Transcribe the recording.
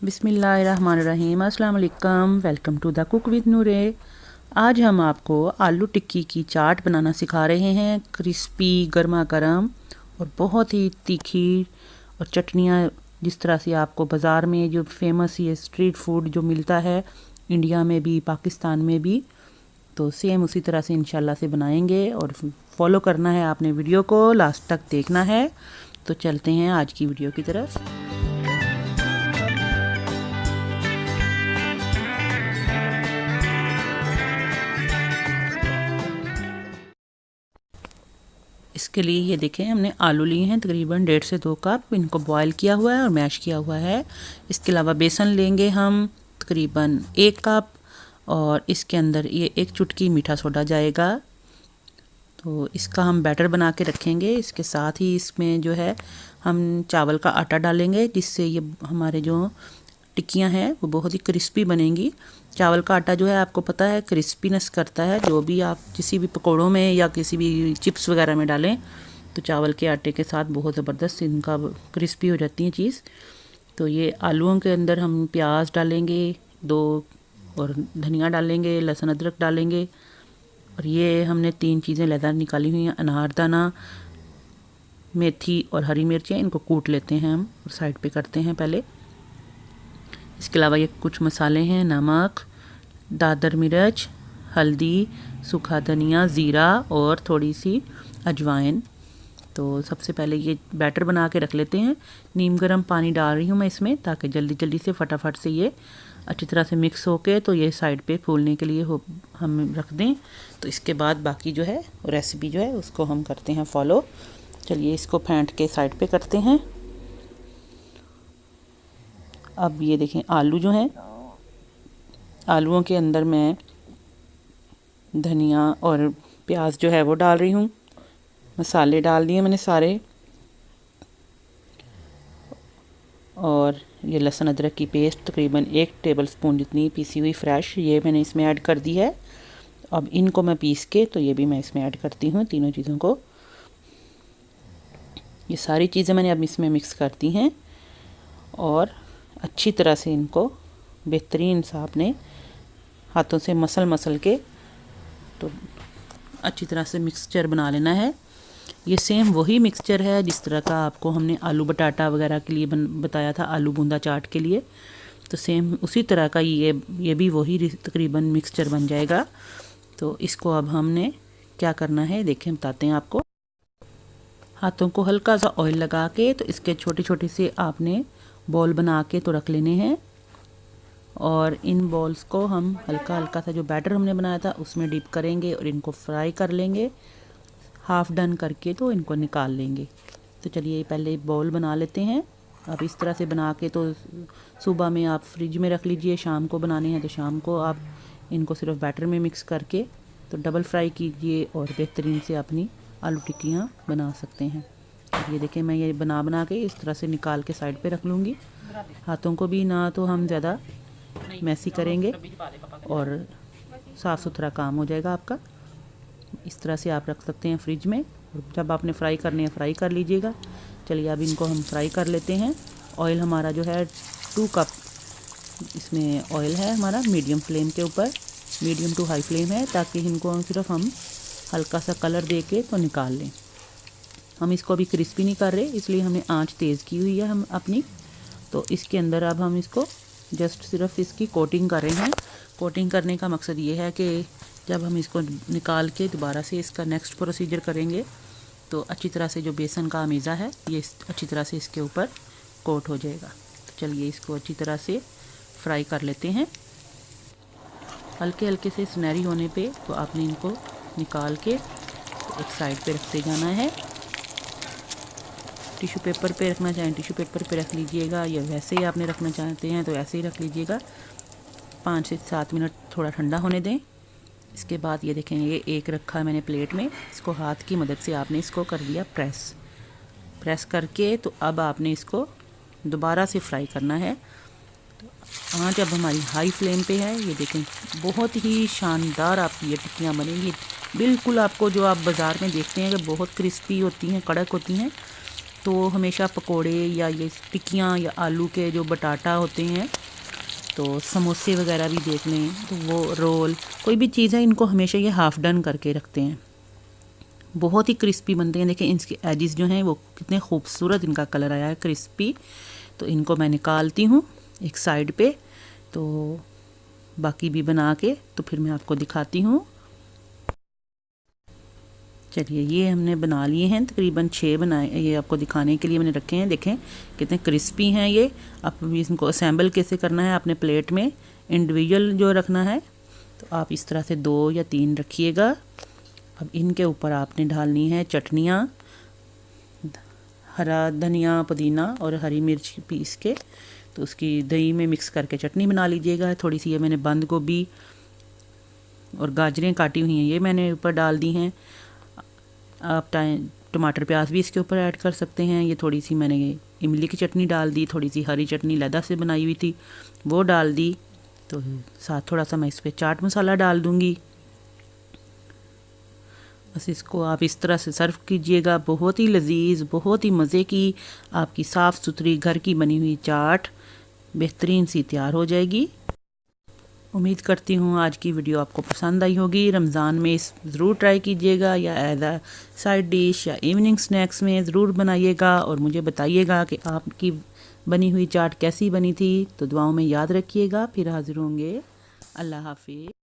बिस्मिल्लाहिर्रहमानिर्रहीम। अस्सलाम वालेकुम। Welcome to the cook with Noore. आज हम आपको आलू टिक्की की चाट बनाना सिखा रहे हैं। क्रिस्पी, गर्मा गर्म और बहुत ही तीखी। और चटनियाँ जिस तरह से आपको बाज़ार में जो फेमस ये स्ट्रीट फूड जो मिलता है, इंडिया में भी पाकिस्तान में भी, तो सेम उसी तरह से इंशाल्लाह से बनाएंगे। और फॉलो करना है आपने, वीडियो को लास्ट तक देखना है। तो चलते हैं आज की वीडियो की तरफ। इसके लिए ये देखें, हमने आलू लिए हैं तकरीबन 1.5 से 2 कप। इनको बॉईल किया हुआ है और मैश किया हुआ है। इसके अलावा बेसन लेंगे हम तकरीबन 1 कप, और इसके अंदर ये 1 चुटकी मीठा सोडा जाएगा। तो इसका हम बैटर बना के रखेंगे। इसके साथ ही इसमें जो है हम चावल का आटा डालेंगे, जिससे ये हमारे जो टिक्कियाँ हैं वो बहुत ही क्रिस्पी बनेंगी। चावल का आटा जो है आपको पता है क्रिस्पीनेस करता है। जो भी आप किसी भी पकौड़ों में या किसी भी चिप्स वगैरह में डालें, तो चावल के आटे के साथ बहुत ज़बरदस्त इनका क्रिस्पी हो जाती है चीज़। तो ये आलूओं के अंदर हम प्याज डालेंगे 2, और धनिया डालेंगे, लहसुन अदरक डालेंगे। और ये हमने 3 चीज़ें लहदा निकाली हुई हैं, अनारदाना, मेथी और हरी मिर्चें। इनको कूट लेते हैं हम और साइड पे करते हैं पहले। इसके अलावा ये कुछ मसाले हैं, नमक, दादर मिर्च, हल्दी, सूखा धनिया, ज़ीरा और थोड़ी सी अजवाइन। तो सबसे पहले ये बैटर बना के रख लेते हैं। नीम गर्म पानी डाल रही हूँ मैं इसमें, ताकि जल्दी जल्दी से फटाफट से ये अच्छी तरह से मिक्स होके तो ये साइड पे फूलने के लिए हम रख दें। तो इसके बाद बाकी जो है रेसिपी जो है उसको हम करते हैं फॉलो। चलिए इसको फेंट के साइड पे करते हैं। अब ये देखें, आलू जो हैं, आलूओं के अंदर मैं धनिया और प्याज जो है वो डाल रही हूँ। मसाले डाल दिए मैंने सारे, और ये लहसुन अदरक की पेस्ट तकरीबन 1 टेबलस्पून जितनी पीसी हुई फ्रेश, ये मैंने इसमें ऐड कर दी है। अब इनको मैं पीस के तो ये भी मैं इसमें ऐड करती हूँ, तीनों चीज़ों को। ये सारी चीज़ें मैंने अब इसमें मिक्स कर दी हैं, और अच्छी तरह से इनको बेहतरीन सा अपने हाथों से मसल के तो अच्छी तरह से मिक्सचर बना लेना है। ये सेम वही मिक्सचर है जिस तरह का आपको हमने आलू बटाटा वगैरह के लिए बताया था, आलू बूंदा चाट के लिए। तो सेम उसी तरह का ये भी वही तकरीबन मिक्सचर बन जाएगा। तो इसको अब हमने क्या करना है देखें, बताते हैं आपको। हाथों को हल्का सा ऑयल लगा के तो इसके छोटे छोटे से आपने बॉल बना के तो रख लेने हैं, और इन बॉल्स को हम हल्का हल्का सा जो बैटर हमने बनाया था उसमें डिप करेंगे और इनको फ्राई कर लेंगे। हाफ़ डन करके तो इनको निकाल लेंगे। तो चलिए पहले बॉल बना लेते हैं। अब इस तरह से बना के तो सुबह में आप फ्रिज में रख लीजिए, शाम को बनाने हैं तो शाम को आप इनको सिर्फ बैटर में मिक्स करके तो डबल फ्राई कीजिए और बेहतरीन से अपनी आलू टिक्कियाँ बना सकते हैं। ये देखें, मैं ये बना के इस तरह से निकाल के साइड पे रख लूँगी। हाथों को भी ना तो हम ज़्यादा मैसी करेंगे और साफ़ सुथरा काम हो जाएगा आपका। इस तरह से आप रख सकते हैं फ्रिज में, और जब आपने फ्राई करने हैं फ्राई कर लीजिएगा। चलिए अब इनको हम फ्राई कर लेते हैं। ऑयल हमारा जो है 2 कप इसमें ऑयल है हमारा, मीडियम फ्लेम के ऊपर, मीडियम टू हाई फ्लेम है, ताकि इनको सिर्फ हम हल्का सा कलर दे के तो निकाल लें। हम इसको अभी क्रिस्पी नहीं कर रहे, इसलिए हमने आंच तेज़ की हुई है हम अपनी। तो इसके अंदर अब हम इसको जस्ट सिर्फ इसकी कोटिंग कर रहे हैं। कोटिंग करने का मकसद ये है कि जब हम इसको निकाल के दोबारा से इसका नेक्स्ट प्रोसीजर करेंगे तो अच्छी तरह से जो बेसन का अमीज़ा है ये अच्छी तरह से इसके ऊपर कोट हो जाएगा। तो चलिए इसको अच्छी तरह से फ्राई कर लेते हैं। हल्के हल्के से सुनहरी होने पे तो आपने इनको निकाल के तो एक साइड पे रखते जाना है। टिश्यू पेपर पे रखना चाहें टिश्यू पेपर पे रख लीजिएगा, या वैसे ही आपने रखना चाहते हैं तो ऐसे ही रख लीजिएगा। 5 से 7 मिनट थोड़ा ठंडा होने दें। इसके बाद ये देखें, ये एक रखा है मैंने प्लेट में, इसको हाथ की मदद से आपने इसको कर दिया प्रेस करके। तो अब आपने इसको दोबारा से फ्राई करना है। तो आँच अब हमारी हाई फ्लेम पे है। ये देखें, बहुत ही शानदार आपकी ये टिक्कियाँ बनेंगी। बिल्कुल आपको जो आप बाज़ार में देखते हैं कि बहुत क्रिस्पी होती हैं, कड़क होती हैं, तो हमेशा पकोड़े या ये टिक्कियाँ या आलू के जो बटाटा होते हैं, तो समोसे वगैरह भी देख लें, तो वो रोल कोई भी चीज़ है, इनको हमेशा ये हाफ़ डन करके रखते हैं। बहुत ही क्रिस्पी बनते हैं। देखें इनके एजिस जो हैं वो कितने खूबसूरत इनका कलर आया है, क्रिस्पी। तो इनको मैं निकालती हूँ एक साइड पे, तो बाकी भी बना के तो फिर मैं आपको दिखाती हूँ। चलिए ये हमने बना लिए हैं, तकरीबन 6 बनाए, ये आपको दिखाने के लिए मैंने रखे हैं। देखें कितने क्रिस्पी हैं ये। आप इनको असेंबल कैसे करना है, आपने प्लेट में इंडिविजुअल जो रखना है, तो आप इस तरह से 2 या 3 रखिएगा। अब इनके ऊपर आपने डालनी है चटनियाँ, हरा धनिया, पुदीना और हरी मिर्च पीस के, तो उसकी दही में मिक्स करके चटनी बना लीजिएगा। थोड़ी सी ये मैंने बंद गोभी और गाजरें काटी हुई हैं, ये मैंने ऊपर डाल दी हैं। आप टमाटर प्याज भी इसके ऊपर ऐड कर सकते हैं। ये थोड़ी सी मैंने इमली की चटनी डाल दी, थोड़ी सी हरी चटनी लैदा से बनाई हुई थी वो डाल दी, तो साथ थोड़ा सा मैं इस पर चाट मसाला डाल दूँगी। बस इसको आप इस तरह से सर्व कीजिएगा। बहुत ही लजीज, बहुत ही मज़े की आपकी साफ़ सुथरी घर की बनी हुई चाट बेहतरीन सी तैयार हो जाएगी। उम्मीद करती हूँ आज की वीडियो आपको पसंद आई होगी। रमज़ान में इस ज़रूर ट्राई कीजिएगा, या एज अ साइड डिश या इवनिंग स्नैक्स में ज़रूर बनाइएगा और मुझे बताइएगा कि आपकी बनी हुई चाट कैसी बनी थी। तो दुआओं में याद रखिएगा। फिर हाज़िर होंगे। अल्लाह हाफ़िज़।